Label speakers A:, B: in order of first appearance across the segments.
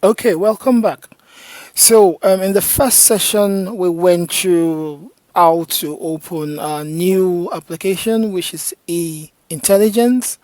A: Okay, welcome back. So, in the first session, we went through how to open a new application, which is e-intelligence.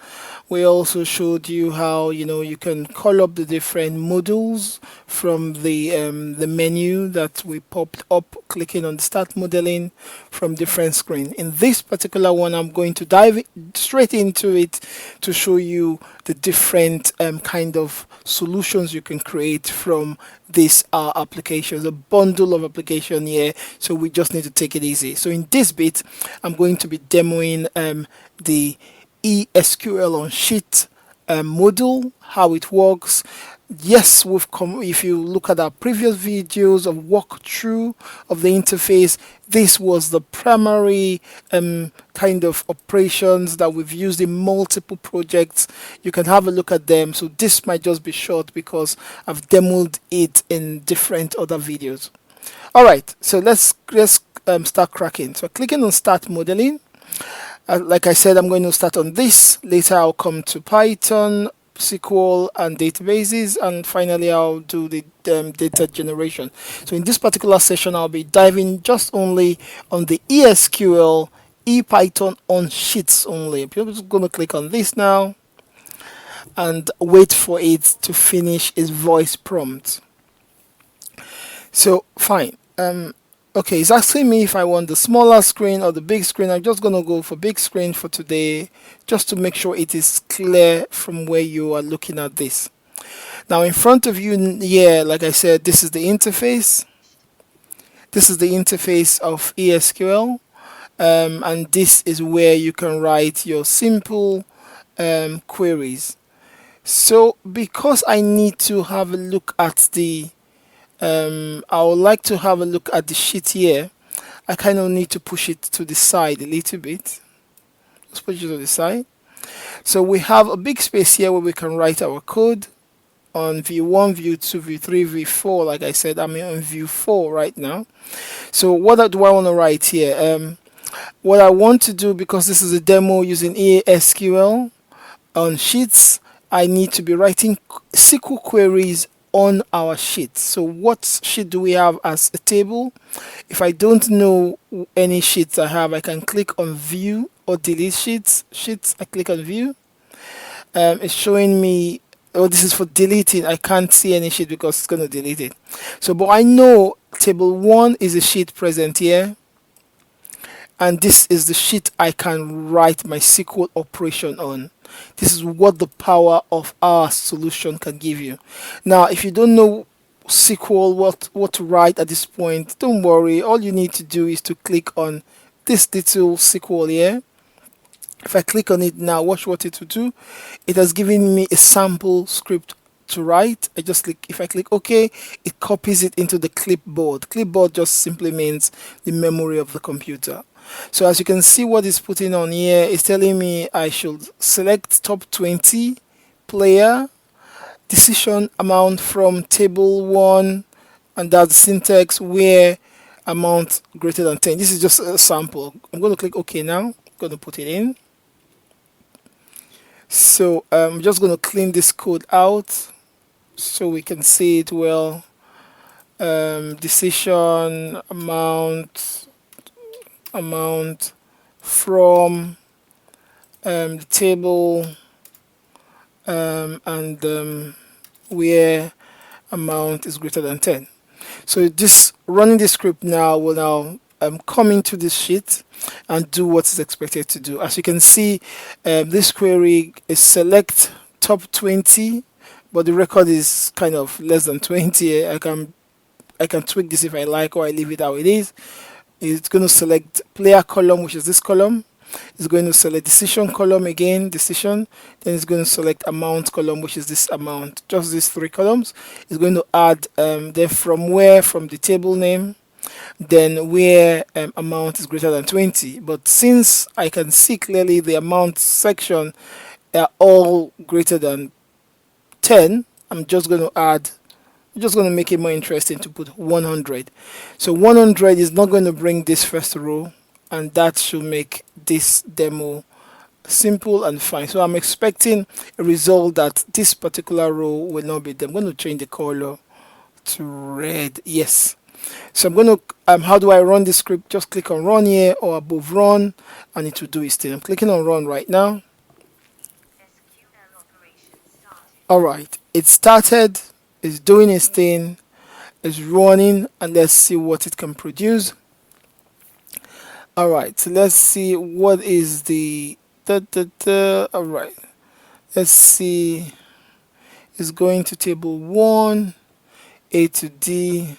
A: We also showed you how you can call up the different modules from the menu that we popped up, clicking on the Start Modeling from different screen. In this particular one, I'm going to dive straight into it to show you the different kind of solutions you can create from this applications, a bundle of application here. So we just need to take it easy. So in this bit, I'm going to be demoing the SQL on sheet module, how it works. Yes, we've come. If you look at our previous videos of walkthrough of the interface, this was the primary kind of operations that we've used in multiple projects. You can have a look at them. So this might just be short because I've demoed it in different other videos. All right, so let's start cracking. So clicking on Start Modeling. Like I said, I'm going to start on this. Later, I'll come to Python, SQL, and databases, and finally, I'll do the data generation. So in this particular session, I'll be diving just only on the ESQL, ePython on sheets only. I'm just going to click on this now and wait for it to finish its voice prompt. So fine. Okay, it's asking me if I want the smaller screen or the big screen. I'm just going to go for big screen for today, just to make sure it is clear from where you are looking at this. Now in front of you here, like I said, this is the interface. This is the interface of ESQL. And this is where you can write your simple queries. So because I need to have a look at the I would like to have a look at the sheet here. I kind of need to push it to the side a little bit. Let's push it to the side. So we have a big space here where we can write our code on view 1, view 2, view 3, view 4. Like I said, I'm on view 4 right now. So what do I want to write here? What I want to do, because this is a demo using ESQL on sheets, I need to be writing SQL queries on our sheet. So what sheet do we have as a table? If I don't know any sheets I have, I can click on view or delete sheets. I click on view. It's showing me, oh, this is for deleting. I can't see any sheet because it's going to delete it. So, but I know table 1 is a sheet present here. And this is the sheet I can write my SQL operation on. This is what the power of our solution can give you. Now, if you don't know SQL, what to write at this point, don't worry. All you need to do is to click on this little SQL here. If I click on it now, watch what it will do. It has given me a sample script to write. If I click OK, it copies it into the clipboard. Clipboard just simply means the memory of the computer. So as you can see, what it's putting on here is telling me I should select top 20 player, decision amount from table 1, and that's the syntax where amount greater than 10. This is just a sample. I'm going to click OK now. I'm going to put it in. So I'm just going to clean this code out so we can see it well. Decision amount from the table and where amount is greater than 10. So this running this script now will now come into this sheet and do what is expected to do. As you can see, this query is select top 20, but the record is kind of less than 20. I can tweak this if I like, or I leave it how it is. It's going to select player column, which is this column. It's going to select decision column again, decision. Then it's going to select amount column, which is this amount. Just these 3 columns. It's going to add then from the table name, then where amount is greater than 20. But since I can see clearly the amount section are all greater than 10, I'm just going to make it more interesting to put 100. So 100 is not going to bring this first row, and that should make this demo Simple and fine. So I'm expecting a result that this particular row will not be there. I'm going to change the color to red. Yes. So I'm going to, how do I run this script? Just click on run here or above run and it will do its thing. I'm clicking on run right now. All right, it started, it's doing its thing, it's running, and let's see what it can produce. All right, so let's see what is the all right, let's see. It's going to table 1, A to D.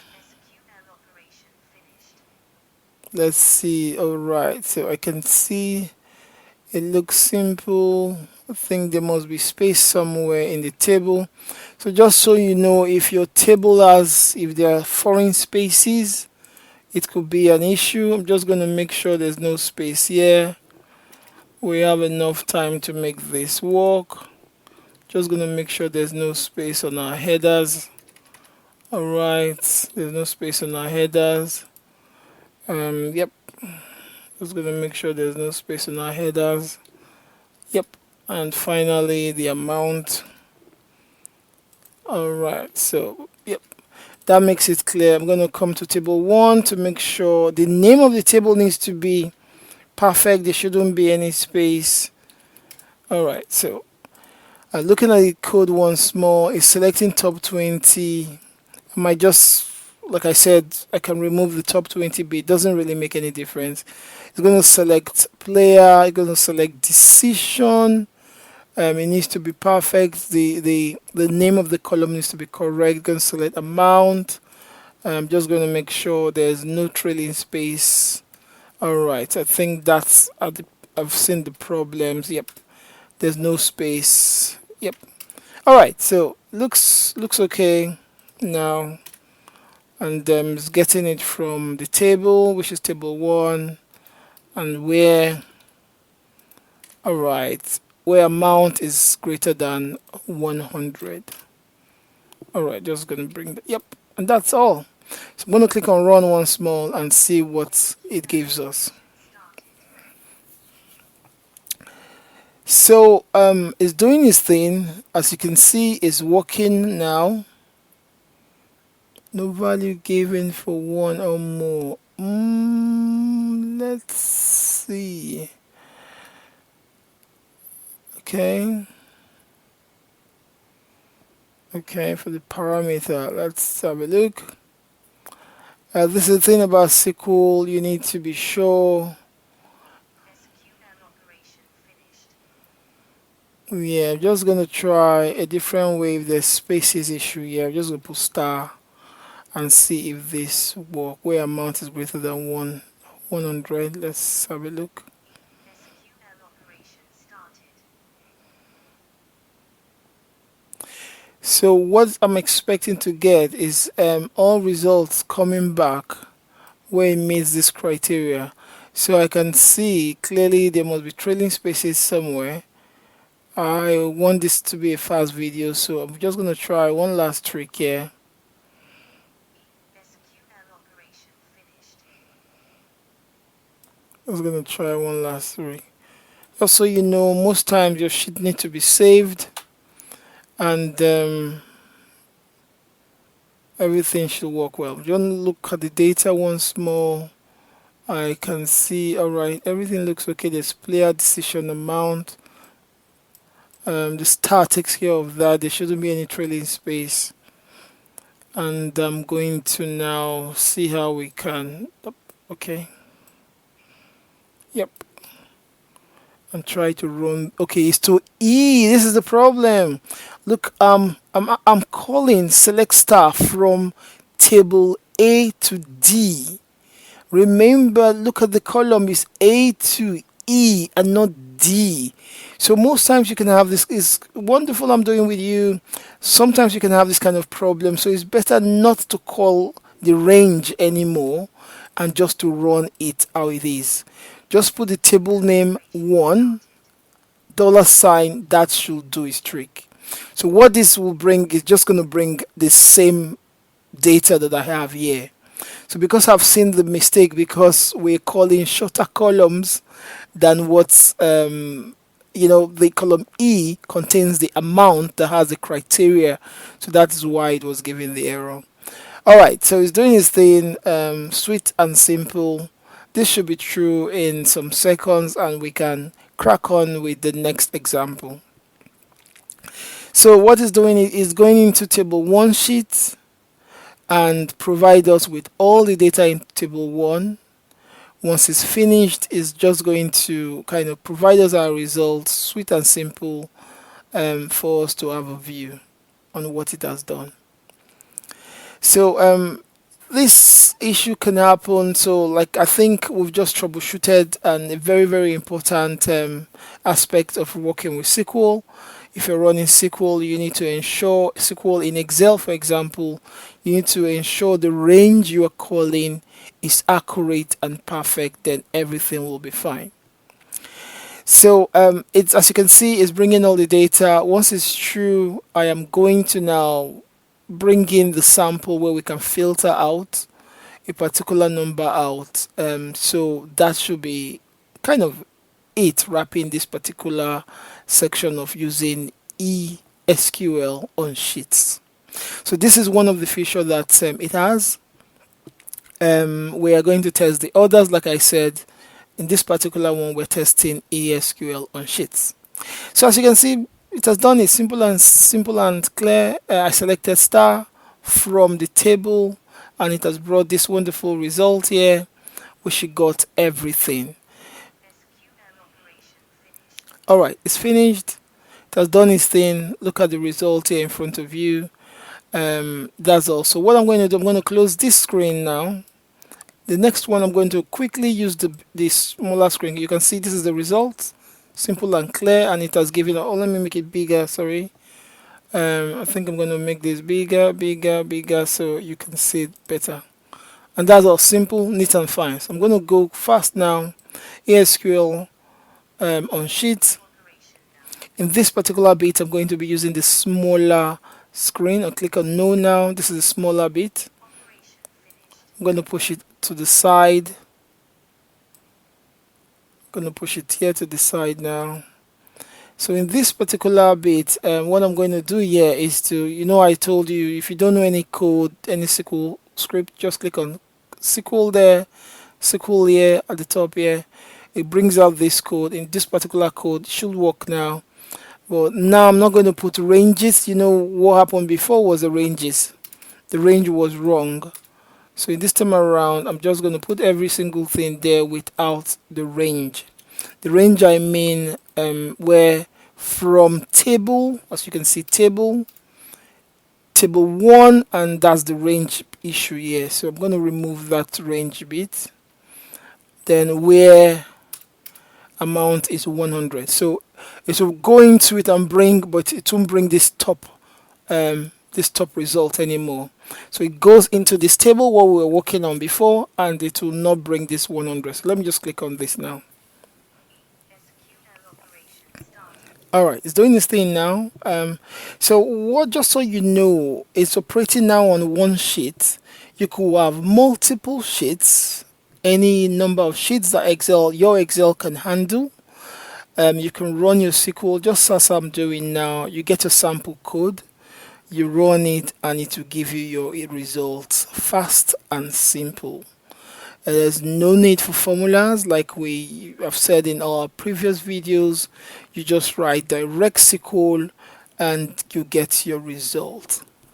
A: Let's see. All right, so I can see it looks simple. I think there must be space somewhere in the table. So just so you know, if your table has, if there are foreign spaces, it could be an issue. I'm just going to make sure there's no space here. We have enough time to make this work. Just going to make sure there's no space on our headers. All right, there's no space on our headers. Yep. Just going to make sure there's no space on our headers. Yep. And finally, the amount. All right, so yep, that makes it clear. I'm going to come to table 1 to make sure the name of the table needs to be perfect. There shouldn't be any space. All right, so looking at the code once more, it's selecting top 20. I might just, like I said, I can remove the top 20 bit. It doesn't really make any difference. It's going to select player. It's going to select decision. It needs to be perfect. The name of the column needs to be correct. Going to select amount. I'm just going to make sure there's no trailing space. All right, I think that's I've seen the problems. Yep, there's no space. Yep. All right, so looks okay now, and it's getting it from the table, which is table 1, and where. All right, where amount is greater than 100. All right, just gonna bring that. Yep, and that's all. So I'm gonna click on run once more and see what it gives us. So it's doing its thing. As you can see, it's working now. No value given for 1 or more. Let's see. Okay, for the parameter, let's have a look. This is the thing about SQL, you need to be sure. Yeah, I'm just going to try a different way if there's spaces issue here. I'm just going to put star and see if this work, where amount is greater than 100. Let's have a look. So what I'm expecting to get is all results coming back where it meets this criteria. So I can see clearly there must be trailing spaces somewhere. I want this to be a fast video, so I'm just going to try one last trick here. I was going to try one last trick. Just so you know, most times your sheet needs to be saved, and everything should work well. Just look at the data once more. I can see, all right, everything looks okay. There's player decision amount. The star takes care of that. There shouldn't be any trailing space. And I'm going to now see how we can. Okay. Yep. And try to run. Okay, it's to E. This is the problem. Look, I'm calling select star from table A to D. Remember, look at the column is A to E and not D. So most times you can have this. Is wonderful I'm doing with you. Sometimes you can have this kind of problem. So it's better not to call the range anymore and just to run it how it is. Just put the table name 1 $, that should do its trick. So what this will bring is just going to bring the same data that I have here. So because I've seen the mistake, because we're calling shorter columns than what's the column E contains the amount that has the criteria, so that is why it was giving the error. All right, so it's doing its thing, sweet and simple. This should be true in some seconds, and we can crack on with the next example. So what it's doing is going into table 1 sheet and provide us with all the data in table 1. Once it's finished, it's just going to kind of provide us our results, sweet and simple, for us to have a view on what it has done. So this issue can happen. So like, I think we've just troubleshooted and a very, very important aspect of working with SQL. If you're running SQL, you need to ensure SQL in Excel, for example, you need to ensure the range you are calling is accurate and perfect, then everything will be fine. So it's, as you can see, it's bringing all the data. Once it's true, I am going to now bring in the sample where we can filter out a particular number out. So that should be kind of it, wrapping this particular section of using SQL on sheets. So this is one of the features that it has. We are going to test the others. Like I said, in this particular one, we're testing SQL on sheets. So as you can see, it has done it simple and clear. I selected star from the table, and it has brought this wonderful result here, which got everything. All right, it's finished. It has done its thing. Look at the result here in front of you. That's all. So what I'm going to do, I'm going to close this screen now. The next one, I'm going to quickly use the smaller screen. You can see this is the result, simple and clear, and it has given. Oh, let me make it bigger. Sorry. I think I'm going to make this bigger, so you can see it better. And that's all, simple, neat, and fine. So I'm going to go fast now. SQL on sheets. In this particular bit, I'm going to be using the smaller screen. I'll click on no now. This is the smaller bit. I'm going to push it to the side. I'm going to push it here to the side now. So in this particular bit, what I'm going to do here is to, I told you, if you don't know any code, any SQL script, just click on SQL there, SQL here at the top here. It brings out this code. In this particular code, it should work now. But now I'm not going to put ranges. What happened before was the ranges. The range was wrong. So in this time around, I'm just going to put every single thing there without the range. The range, I mean, where from table, as you can see, table 1, and that's the range issue here. So I'm going to remove that range bit. Then where amount is 100. So it will go into it and bring, but it won't bring this top result anymore. So it goes into this table what we were working on before, and it will not bring this 100. So let me just click on this now. Alright, it's doing this thing now. So just so you know, it's operating now on one sheet. You could have multiple sheets, any number of sheets that your Excel can handle. You can run your SQL just as I'm doing now. You get a sample code, you run it, and it will give you your results fast and simple. There's no need for formulas like we have said in our previous videos. You just write direct SQL and you get your result.